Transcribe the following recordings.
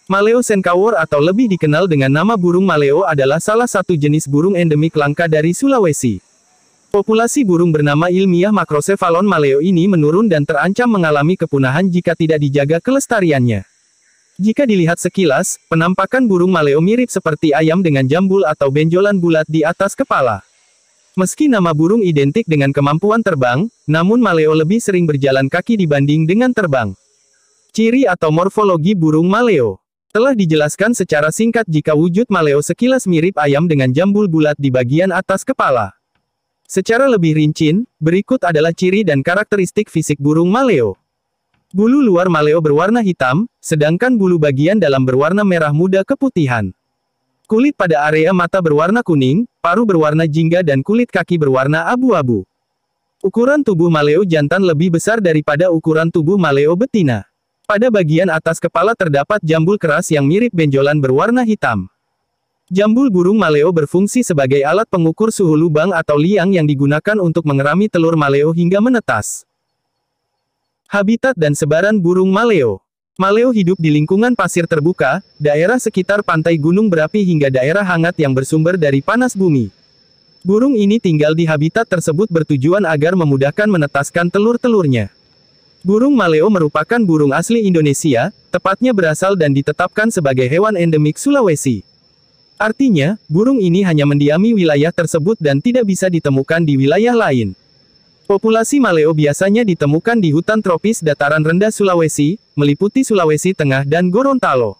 Maleo senkawur atau lebih dikenal dengan nama burung maleo adalah salah satu jenis burung endemik langka dari Sulawesi. Populasi burung bernama ilmiah Macrocephalon maleo ini menurun dan terancam mengalami kepunahan jika tidak dijaga kelestariannya. Jika dilihat sekilas, penampakan burung maleo mirip seperti ayam dengan jambul atau benjolan bulat di atas kepala. Meski nama burung identik dengan kemampuan terbang, namun maleo lebih sering berjalan kaki dibanding dengan terbang. Ciri atau morfologi burung maleo telah dijelaskan secara singkat jika wujud maleo sekilas mirip ayam dengan jambul bulat di bagian atas kepala. Secara lebih rinci, berikut adalah ciri dan karakteristik fisik burung maleo. Bulu luar maleo berwarna hitam, sedangkan bulu bagian dalam berwarna merah muda keputihan. Kulit pada area mata berwarna kuning, paruh berwarna jingga dan kulit kaki berwarna abu-abu. Ukuran tubuh maleo jantan lebih besar daripada ukuran tubuh maleo betina. Pada bagian atas kepala terdapat jambul keras yang mirip benjolan berwarna hitam. Jambul burung maleo berfungsi sebagai alat pengukur suhu lubang atau liang yang digunakan untuk mengerami telur maleo hingga menetas. Habitat dan sebaran burung maleo. Maleo hidup di lingkungan pasir terbuka, daerah sekitar pantai gunung berapi hingga daerah hangat yang bersumber dari panas bumi. Burung ini tinggal di habitat tersebut bertujuan agar memudahkan menetaskan telur-telurnya. Burung maleo merupakan burung asli Indonesia, tepatnya berasal dan ditetapkan sebagai hewan endemik Sulawesi. Artinya, burung ini hanya mendiami wilayah tersebut dan tidak bisa ditemukan di wilayah lain. Populasi maleo biasanya ditemukan di hutan tropis dataran rendah Sulawesi, meliputi Sulawesi Tengah dan Gorontalo.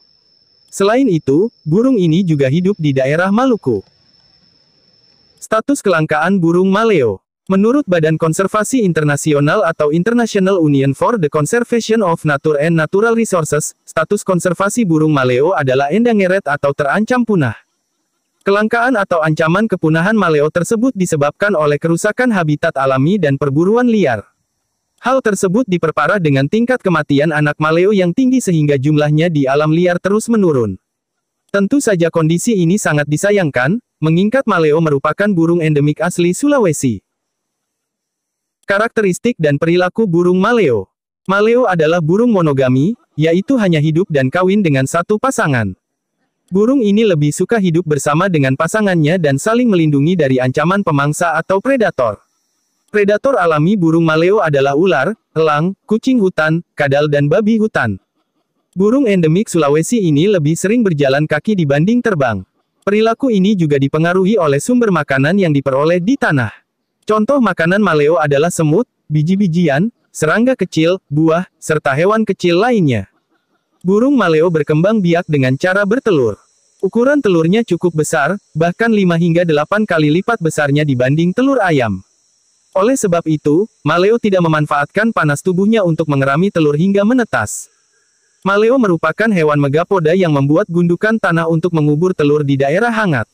Selain itu, burung ini juga hidup di daerah Maluku. Status kelangkaan burung maleo. Menurut Badan Konservasi Internasional atau International Union for the Conservation of Nature and Natural Resources, status konservasi burung maleo adalah endangered atau terancam punah. Kelangkaan atau ancaman kepunahan maleo tersebut disebabkan oleh kerusakan habitat alami dan perburuan liar. Hal tersebut diperparah dengan tingkat kematian anak maleo yang tinggi sehingga jumlahnya di alam liar terus menurun. Tentu saja kondisi ini sangat disayangkan, mengingat maleo merupakan burung endemik asli Sulawesi. Karakteristik dan perilaku burung maleo. Maleo adalah burung monogami, yaitu hanya hidup dan kawin dengan satu pasangan. Burung ini lebih suka hidup bersama dengan pasangannya dan saling melindungi dari ancaman pemangsa atau predator. Predator alami burung maleo adalah ular, elang, kucing hutan, kadal dan babi hutan. Burung endemik Sulawesi ini lebih sering berjalan kaki dibanding terbang. Perilaku ini juga dipengaruhi oleh sumber makanan yang diperoleh di tanah. Contoh makanan maleo adalah semut, biji-bijian, serangga kecil, buah, serta hewan kecil lainnya. Burung maleo berkembang biak dengan cara bertelur. Ukuran telurnya cukup besar, bahkan 5 hingga 8 kali lipat besarnya dibanding telur ayam. Oleh sebab itu, maleo tidak memanfaatkan panas tubuhnya untuk mengerami telur hingga menetas. Maleo merupakan hewan megapoda yang membuat gundukan tanah untuk mengubur telur di daerah hangat.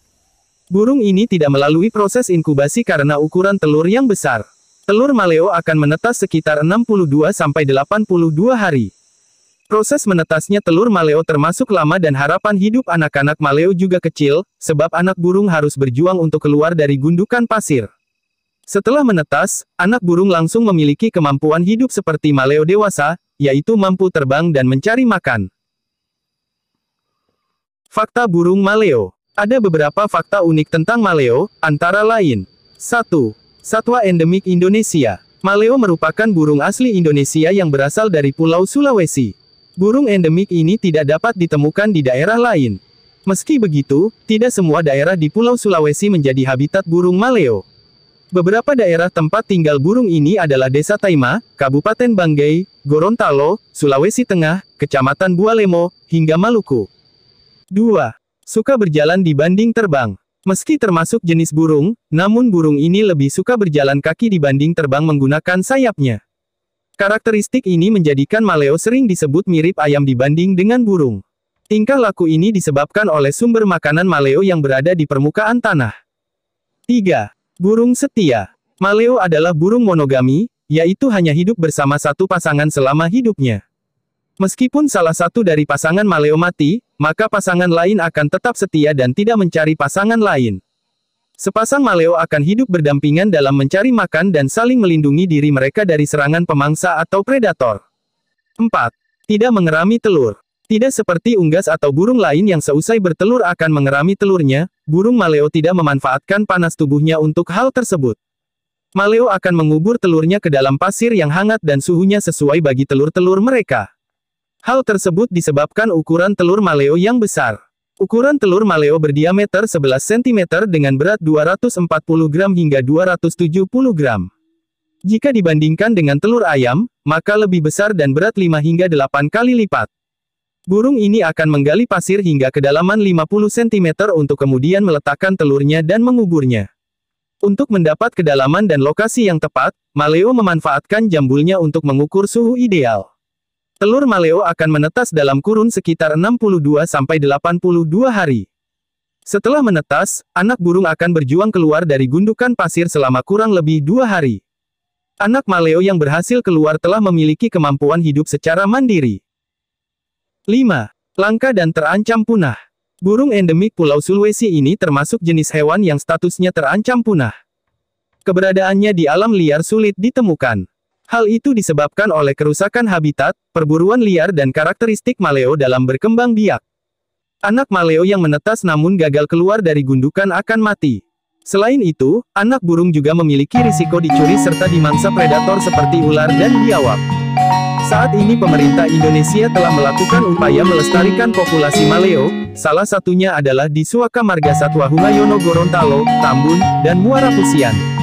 Burung ini tidak melalui proses inkubasi karena ukuran telur yang besar. Telur maleo akan menetas sekitar 62–82 hari. Proses menetasnya telur maleo termasuk lama dan harapan hidup anak-anak maleo juga kecil, sebab anak burung harus berjuang untuk keluar dari gundukan pasir. Setelah menetas, anak burung langsung memiliki kemampuan hidup seperti maleo dewasa, yaitu mampu terbang dan mencari makan. Fakta burung maleo. Ada beberapa fakta unik tentang maleo, antara lain. 1. Satwa endemik Indonesia. Maleo merupakan burung asli Indonesia yang berasal dari Pulau Sulawesi. Burung endemik ini tidak dapat ditemukan di daerah lain. Meski begitu, tidak semua daerah di Pulau Sulawesi menjadi habitat burung maleo. Beberapa daerah tempat tinggal burung ini adalah Desa Taima, Kabupaten Banggai, Gorontalo, Sulawesi Tengah, Kecamatan Bualemo, hingga Maluku. 2. Suka berjalan dibanding terbang. Meski termasuk jenis burung, namun burung ini lebih suka berjalan kaki dibanding terbang menggunakan sayapnya. Karakteristik ini menjadikan maleo sering disebut mirip ayam dibanding dengan burung. Tingkah laku ini disebabkan oleh sumber makanan maleo yang berada di permukaan tanah. 3. Burung setia. Maleo adalah burung monogami, yaitu hanya hidup bersama satu pasangan selama hidupnya. Meskipun salah satu dari pasangan maleo mati, maka pasangan lain akan tetap setia dan tidak mencari pasangan lain. Sepasang maleo akan hidup berdampingan dalam mencari makan dan saling melindungi diri mereka dari serangan pemangsa atau predator. 4. Tidak mengerami telur. Tidak seperti unggas atau burung lain yang seusai bertelur akan mengerami telurnya, burung maleo tidak memanfaatkan panas tubuhnya untuk hal tersebut. Maleo akan mengubur telurnya ke dalam pasir yang hangat dan suhunya sesuai bagi telur-telur mereka. Hal tersebut disebabkan ukuran telur maleo yang besar. Ukuran telur maleo berdiameter 11 cm dengan berat 240 gram hingga 270 gram. Jika dibandingkan dengan telur ayam, maka lebih besar dan berat 5 hingga 8 kali lipat. Burung ini akan menggali pasir hingga kedalaman 50 cm untuk kemudian meletakkan telurnya dan menguburnya. Untuk mendapat kedalaman dan lokasi yang tepat, maleo memanfaatkan jambulnya untuk mengukur suhu ideal. Telur maleo akan menetas dalam kurun sekitar 62-82 hari. Setelah menetas, anak burung akan berjuang keluar dari gundukan pasir selama kurang lebih 2 hari. Anak maleo yang berhasil keluar telah memiliki kemampuan hidup secara mandiri. 5. Langka dan terancam punah. Burung endemik Pulau Sulawesi ini termasuk jenis hewan yang statusnya terancam punah. Keberadaannya di alam liar sulit ditemukan. Hal itu disebabkan oleh kerusakan habitat, perburuan liar dan karakteristik maleo dalam berkembang biak. Anak maleo yang menetas namun gagal keluar dari gundukan akan mati. Selain itu, anak burung juga memiliki risiko dicuri serta dimangsa predator seperti ular dan biawak. Saat ini pemerintah Indonesia telah melakukan upaya melestarikan populasi maleo, salah satunya adalah di Suaka Margasatwa Humayono Gorontalo, Tambun, dan Muara Pusian.